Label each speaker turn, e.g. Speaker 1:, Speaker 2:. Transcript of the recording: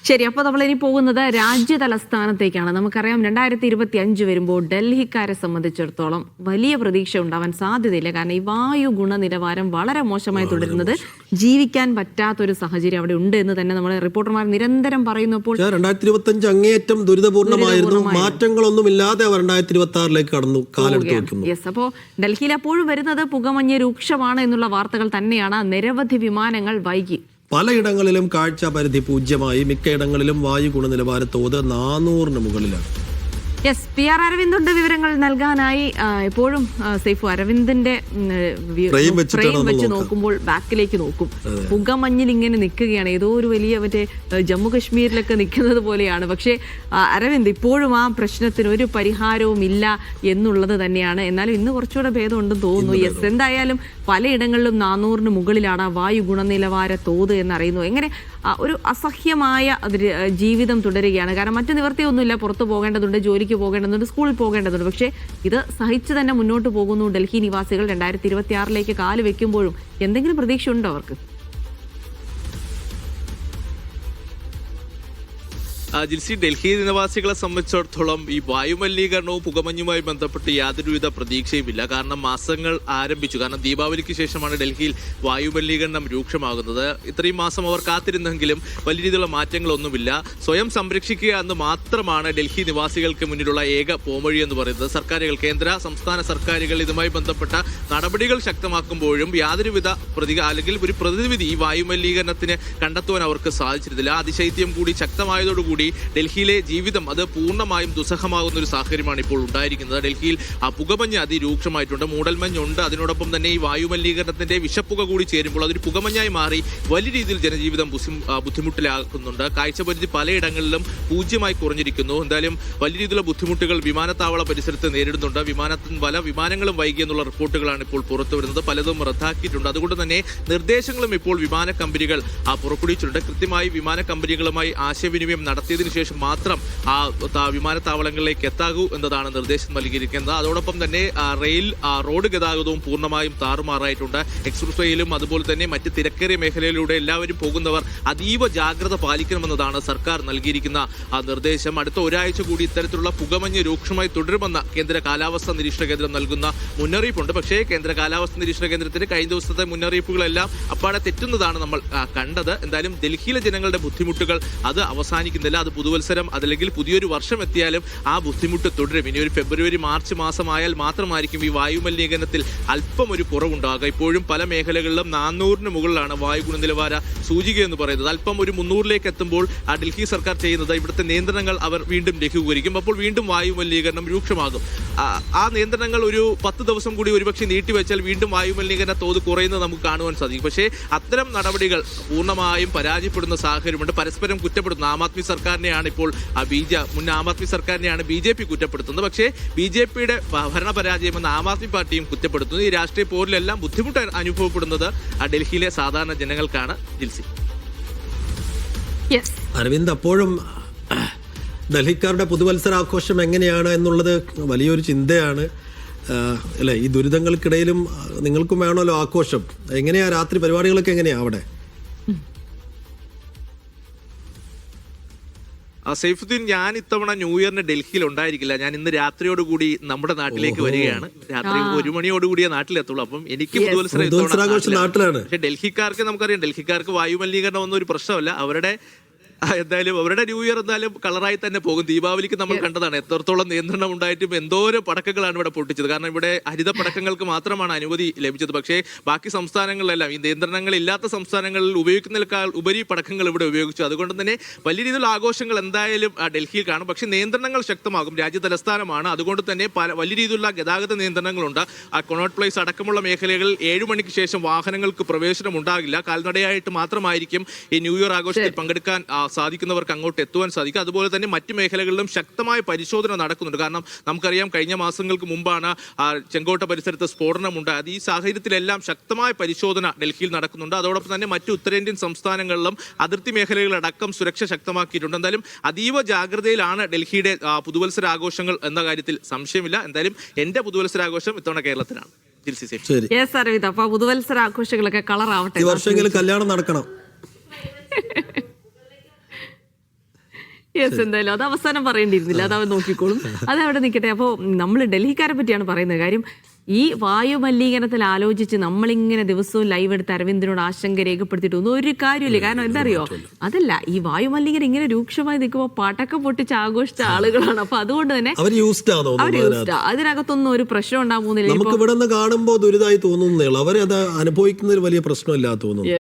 Speaker 1: ശരി, അപ്പോൾ നമ്മളിനി പോകുന്നത് രാജ്യ തലസ്ഥാനത്തേക്കാണ്. നമുക്കറിയാം 2025 വരുമ്പോൾ ഡൽഹിക്കാരെ സംബന്ധിച്ചിടത്തോളം വലിയ പ്രതീക്ഷ ഉണ്ടാവാൻ സാധ്യതയില്ല. കാരണം ഈ വായു ഗുണനിലവാരം വളരെ മോശമായി തുടരുന്നത്, ജീവിക്കാൻ പറ്റാത്തൊരു സാഹചര്യം അവിടെ ഉണ്ട് എന്ന് തന്നെ നമ്മളെ റിപ്പോർട്ടർമാർ നിരന്തരം പറയുന്നപ്പോൾ
Speaker 2: 2025 അങ്ങേയറ്റം ദുരിതപൂർണ്ണമായിരുന്നു. മാറ്റങ്ങളൊന്നുമില്ലാതെ 2026 കടന്നു കാലെടുത്ത് വെക്കുന്നു.
Speaker 1: യെസ്, അപ്പോൾ ഡൽഹിയിൽ അപ്പോഴും വരുന്നത് പുകമഞ്ഞ് രൂക്ഷമാണ് എന്നുള്ള വാർത്തകൾ തന്നെയാണ്. നിരവധി വിമാനങ്ങൾ വൈകി.
Speaker 2: പലയിടങ്ങളിലും കാഴ്ച പരിധി 0-മായി. മിക്കയിടങ്ങളിലും വായു ഗുണനിലവാര തോത് 400-ന് മുകളിലാണ്.
Speaker 1: യെസ്, പി ആർ അരവിന്ദുണ്ട് വിവരങ്ങൾ നൽകാനായി. എപ്പോഴും സൈഫു അരവിന്ദിന്റെ ഫ്രെയിം വെച്ച് നോക്കുമ്പോൾ ബാക്കിലേക്ക് നോക്കും. പുകമഞ്ഞിൽ ഇങ്ങനെ നിൽക്കുകയാണ്. ഏതോ ഒരു വലിയ ജമ്മു കശ്മീരിലൊക്കെ നിൽക്കുന്നത് പോലെയാണ്. പക്ഷേ അരവിന്ദ് ഇപ്പോഴും ആ പ്രശ്നത്തിന് ഒരു പരിഹാരവും ഇല്ല എന്നുള്ളത് തന്നെയാണ്. എന്നാലും ഇന്ന് കുറച്ചുകൂടെ ഭേദമുണ്ടെന്ന് തോന്നുന്നു. യെസ്, എന്തായാലും പലയിടങ്ങളിലും 400-ന് മുകളിലാണ് വായു ഗുണനിലവാര തോത് എന്നറിയുന്നു. എങ്ങനെ ഒരു അസഹ്യമായ ജീവിതം തുടരുകയാണ്. കാരണം മറ്റു നിവൃത്തിയൊന്നുമില്ല. പുറത്തു പോകേണ്ടതുണ്ട്, ജോലിക്ക് പോകേണ്ടതുണ്ട്, സ്കൂളിൽ പോകേണ്ടതുണ്ട്. പക്ഷേ ഇത് സഹിച്ചു തന്നെ മുന്നോട്ട് പോകുന്നു ഡൽഹി നിവാസികൾ. 2026 കാല് വെക്കുമ്പോഴും എന്തെങ്കിലും പ്രതീക്ഷ ഉണ്ടോ അവർക്ക്?
Speaker 3: ജിൽസി, ഡൽഹി നിവാസികളെ സംബന്ധിച്ചിടത്തോളം ഈ വായുമലിനീകരണവും പുകമഞ്ഞുമായി ബന്ധപ്പെട്ട് യാതൊരുവിധ പ്രതീക്ഷയുമില്ല. കാരണം മാസങ്ങൾ ആരംഭിച്ചു. കാരണം ദീപാവലിക്ക് ശേഷമാണ് ഡൽഹിയിൽ വായുമലിനീകരണം രൂക്ഷമാകുന്നത്. ഇത്രയും മാസം അവർ കാത്തിരുന്നെങ്കിലും വലിയ രീതിയിലുള്ള മാറ്റങ്ങളൊന്നുമില്ല. സ്വയം സംരക്ഷിക്കുക എന്ന് മാത്രമാണ് ഡൽഹി നിവാസികൾക്ക് മുന്നിലുള്ള ഏക പോംവഴി എന്ന് പറയുന്നത്. സർക്കാരുകൾ, കേന്ദ്ര സംസ്ഥാന സർക്കാരുകൾ ഇതുമായി ബന്ധപ്പെട്ട നടപടികൾ ശക്തമാക്കുമ്പോഴും യാതൊരുവിധ അല്ലെങ്കിൽ ഒരു പ്രതിവിധി ഈ വായുമലിനീകരണത്തിന് കണ്ടെത്തുവാൻ അവർക്ക് സാധിച്ചിരുന്നില്ല. അതിശൈത്യം കൂടി ശക്തമായതോടുകൂടി ഡൽഹിയിലെ ജീവിതം അത് പൂർണ്ണമായും ദുസ്സഹമാകുന്ന ഒരു സാഹചര്യമാണ് ഇപ്പോൾ ഉണ്ടായിരിക്കുന്നത്. ഡൽഹിയിൽ പുകമഞ്ഞ് അതിരൂക്ഷമായിട്ടുണ്ട്. മൂടൽമഞ്ഞുണ്ട്. അതിനോടൊപ്പം തന്നെ ഈ വായുമലിനീകരണത്തിന്റെ വിഷപ്പുക കൂടി ചേരുമ്പോൾ അതൊരു പുകമഞ്ഞായി മാറി വലിയ രീതിയിൽ ജനജീവിതം ബുദ്ധിമുട്ടിലാക്കുന്നുണ്ട്. കാഴ്ചപരിധി പലയിടങ്ങളിലും 0-മായി കുറഞ്ഞിരിക്കുന്നു. എന്തായാലും വലിയ രീതിയിലുള്ള ബുദ്ധിമുട്ടുകൾ വിമാനത്താവള പരിസരത്ത് നേരിടുന്നുണ്ട്. പല വിമാനങ്ങളും വൈകി എന്നുള്ള റിപ്പോർട്ടുകളാണ് ഇപ്പോൾ പുറത്തു വരുന്നത്. പലതും റദ്ദാക്കിയിട്ടുണ്ട്. അതുകൊണ്ട് തന്നെ നിർദ്ദേശങ്ങളും ഇപ്പോൾ വിമാന കമ്പനികൾ പുറപ്പെടുവിച്ചിട്ടുണ്ട്. കൃത്യമായി വിമാന കമ്പനികളുമായി ആശയവിനിമയം നടത്തിയതിനു ശേഷം മാത്രം വിമാനത്താവളങ്ങളിലേക്ക് എത്താകൂ എന്നതാണ് നിർദ്ദേശം നൽകിയിരിക്കുന്നത്. അതോടൊപ്പം തന്നെ റോഡ് ഗതാഗതവും പൂർണ്ണമായും താറുമാറായിട്ടുണ്ട്. എക്സ്പ്രസ് വേയിലും അതുപോലെ തന്നെ മറ്റ് തിരക്കേറിയ മേഖലയിലൂടെ എല്ലാവരും പോകുന്നവർ അതീവ ജാഗ്രത പാലിക്കണമെന്നതാണ് സർക്കാർ നൽകിയിരിക്കുന്ന നിർദ്ദേശം. അടുത്ത ഒരാഴ്ച കൂടി ഇത്തരത്തിലുള്ള പുകമഞ്ഞ് രൂക്ഷമായി തുടരുമെന്ന കേന്ദ്ര കാലാവസ്ഥാ നിരീക്ഷണ കേന്ദ്രം നൽകുന്ന മുന്നറിയിപ്പുണ്ട്. പക്ഷേ കേന്ദ്ര കാലാവസ്ഥാ നിരീക്ഷണ കേന്ദ്രത്തിന് കഴിഞ്ഞ ദിവസത്തെ മുന്നറിയിപ്പുകളെല്ലാം അപ്പാടെ തെറ്റുന്നതാണ് നമ്മൾ കണ്ടത്. എന്തായാലും ഡൽഹിയിലെ ജനങ്ങളുടെ ബുദ്ധിമുട്ടുകൾ അത് അവസാനിക്കുന്നില്ല. അത് പുതുവത്സരം അതല്ലെങ്കിൽ പുതിയൊരു വർഷം എത്തിയാലും ആ ബുദ്ധിമുട്ട് തുടരും. ഇനി ഒരു ഫെബ്രുവരി മാർച്ച് മാസമായാൽ മാത്രമായിരിക്കും ഈ വായുമലിനീകരണത്തിൽ അല്പം ഒരു കുറവുണ്ടാകുക. ഇപ്പോഴും പല മേഖലകളിലും 400-ന് മുകളിലാണ് വായു ഗുണനിലവാര സൂചിക എന്ന് പറയുന്നത്. അല്പം ഒരു 300-ലേക്ക് എത്തുമ്പോൾ ഡൽഹി സർക്കാർ ചെയ്യുന്നത് ഇവിടുത്തെ നിയന്ത്രണങ്ങൾ അവർ വീണ്ടും ലഘൂകരിക്കും. അപ്പോൾ വീണ്ടും വായുമലിനീകരണം രൂക്ഷമാകും. ആ നിയന്ത്രണങ്ങൾ ഒരു 10 ദിവസം കൂടി ഒരുപക്ഷെ നീട്ടിവെച്ചാൽ വീണ്ടും വായുമലിനീകരണ തോത് കുറയുന്നത് നമുക്ക് കാണുവാൻ സാധിക്കും. പക്ഷേ അത്തരം നടപടികൾ പൂർണ്ണമായും പരാജയപ്പെടുന്ന സാഹചര്യമുണ്ട്. പരസ്പരം കുറ്റപ്പെടുത്തുന്നു. ആം ആദ്മി സർക്കാരിനെയാണ് ഇപ്പോൾ മുൻ ആം ആദ്മി സർക്കാരിനെയാണ് BJP കുറ്റപ്പെടുത്തുന്നത്. പക്ഷേ BJPയുടെ ഭരണപരാജയമെന്ന് ആം ആദ്മി പാർട്ടിയും കുറ്റപ്പെടുത്തുന്നു. ഈ രാഷ്ട്രീയ പോരിലെല്ലാം ബുദ്ധിമുട്ട് അനുഭവപ്പെടുന്നത് ഡൽഹിയിലെ സാധാരണ ജനങ്ങൾക്കാണ്. ജിൽസി,
Speaker 2: അരവിന്ദ്, അപ്പോഴും ഡൽഹിക്കാരുടെ പുതുവത്സരാഘോഷം എങ്ങനെയാണ് എന്നുള്ളത് വലിയൊരു ചിന്തയാണ് അല്ലേ? ഈ ദുരിതങ്ങൾക്കിടയിലും നിങ്ങൾക്കും വേണമല്ലോ ആഘോഷം. എങ്ങനെയാ രാത്രി പരിപാടികളൊക്കെ എങ്ങനെയാ അവിടെ?
Speaker 3: സൈഫുദ്ദീൻ, ഞാൻ ഇത്തവണ ന്യൂ ഇയറിന് ഡൽഹിയിൽ ഉണ്ടായിരിക്കില്ല. ഞാൻ ഇന്ന് രാത്രിയോടുകൂടി നമ്മുടെ നാട്ടിലേക്ക് വരികയാണ്. രാത്രി 1 മണിയോടുകൂടിയേ നാട്ടിലെത്തുള്ളൂ. അപ്പം എനിക്ക് പുതുവത്സരം
Speaker 2: നാട്ടിലാണ്.
Speaker 3: പക്ഷെ ഡൽഹിക്കാർക്ക് നമുക്കറിയാം, ഡൽഹിക്കാർക്ക് വായുമലിനീകരണം ഒന്നും ഒരു പ്രശ്നമല്ല. എന്തായാലും അവരുടെ ന്യൂ ഇയർ എന്തായാലും കളറായി തന്നെ പോകും. ദീപാവലിക്ക് നമ്മൾ കണ്ടതാണ് എത്രത്തോളം നിയന്ത്രണം ഉണ്ടായിട്ടും എന്തോരം പടക്കങ്ങളാണ് ഇവിടെ പൊട്ടിച്ചത്. കാരണം ഇവിടെ ഹരിത പടക്കങ്ങൾക്ക് മാത്രമാണ് അനുമതി ലഭിച്ചത്. പക്ഷേ ബാക്കി സംസ്ഥാനങ്ങളിലെല്ലാം ഈ നിയന്ത്രണങ്ങൾ ഇല്ലാത്ത സംസ്ഥാനങ്ങളിൽ ഉപയോഗിക്കുന്നതിനേക്കാൾ ഉപരി പടക്കങ്ങൾ ഇവിടെ ഉപയോഗിച്ചു. അതുകൊണ്ട് തന്നെ വലിയ രീതിയിലുള്ള ആഘോഷങ്ങൾ എന്തായാലും ഡൽഹിയിൽ കാണും. പക്ഷേ നിയന്ത്രണങ്ങൾ ശക്തമാകും. രാജ്യ തലസ്ഥാനമാണ്. അതുകൊണ്ട് തന്നെ വലിയ രീതിയിലുള്ള ഗതാഗത നിയന്ത്രണങ്ങളുണ്ട്. കൊണോട്ട് പ്ലേസ് അടക്കമുള്ള മേഖലകളിൽ 7 മണിക്ക് ശേഷം വാഹനങ്ങൾക്ക് പ്രവേശനം ഉണ്ടാകില്ല. കാൽനടയായിട്ട് മാത്രമായിരിക്കും ഈ ന്യൂ ഇയർ ആഘോഷത്തിൽ പങ്കെടുക്കാൻ സാധിക്കുന്നവർക്ക് അങ്ങോട്ട് എത്തുവാൻ സാധിക്കും. അതുപോലെ തന്നെ മറ്റു മേഖലകളിലും ശക്തമായ പരിശോധന നടക്കുന്നുണ്ട്. കാരണം നമുക്കറിയാം, കഴിഞ്ഞ മാസങ്ങൾക്ക് മുമ്പാണ് ചെങ്കോട്ട പരിസരത്ത് സ്ഫോടനമുണ്ടായത്. ഈ സാഹചര്യത്തിലെല്ലാം ശക്തമായ പരിശോധന ഡൽഹിയിൽ നടക്കുന്നുണ്ട്. അതോടൊപ്പം തന്നെ മറ്റു ഉത്തരേന്ത്യൻ സംസ്ഥാനങ്ങളിലും അതിർത്തി മേഖലകളടക്കം സുരക്ഷ ശക്തമാക്കിയിട്ടുണ്ട്. എന്തായാലും അതീവ ജാഗ്രതയിലാണ് ഡൽഹിയുടെ പുതുവത്സരാഘോഷങ്ങൾ എന്ന കാര്യത്തിൽ സംശയമില്ല. എന്തായാലും എന്റെ പുതുവത്സരാഘോഷം ഇത്തവണ കേരളത്തിലാണ്.
Speaker 1: പുതുവത്സരാഘോഷങ്ങളൊക്കെ കളറാവട്ടെ.
Speaker 2: കല്യാണം നടക്കണം.
Speaker 1: യെസ്, എന്തായാലും അത് അവസാനം പറയേണ്ടിയിരുന്നില്ല, അത് അവർ നോക്കിക്കോളും. അത് അവിടെ നിൽക്കട്ടെ. അപ്പോൾ നമ്മൾ ഡൽഹിക്കാരെ പറ്റിയാണ് പറയുന്നത്. കാര്യം ഈ വായു മലിനീകരണത്തിൽ ആലോചിച്ച് നമ്മളിങ്ങനെ ദിവസവും ലൈവ് എടുത്ത് അരവിന്ദിനോട് ആശങ്ക രേഖപ്പെടുത്തിയിട്ട് ഒന്നും ഒരു കാര്യമില്ല. കാരണം എന്താ അറിയോ, അതല്ല, ഈ വായു മലിനീകരണം ഇങ്ങനെ രൂക്ഷമായി നിൽക്കുമ്പോൾ പടക്കം പൊട്ടിച്ച് ആഘോഷിച്ച ആളുകളാണ്. അപ്പൊ അതുകൊണ്ട് തന്നെ അവർ യൂസ്ഡ്, അതിനകത്തൊന്നും ഒരു പ്രശ്നം ഉണ്ടാകുന്നില്ല.
Speaker 2: നമുക്ക് ഇവിടെ നിന്ന് കാണുമ്പോൾ ദുരിതമായി തോന്നുന്നേ ഉള്ളൂ, അവരത് അനുഭവിക്കുന്നതിൽ വലിയ പ്രശ്നമില്ല തോന്നുന്നു.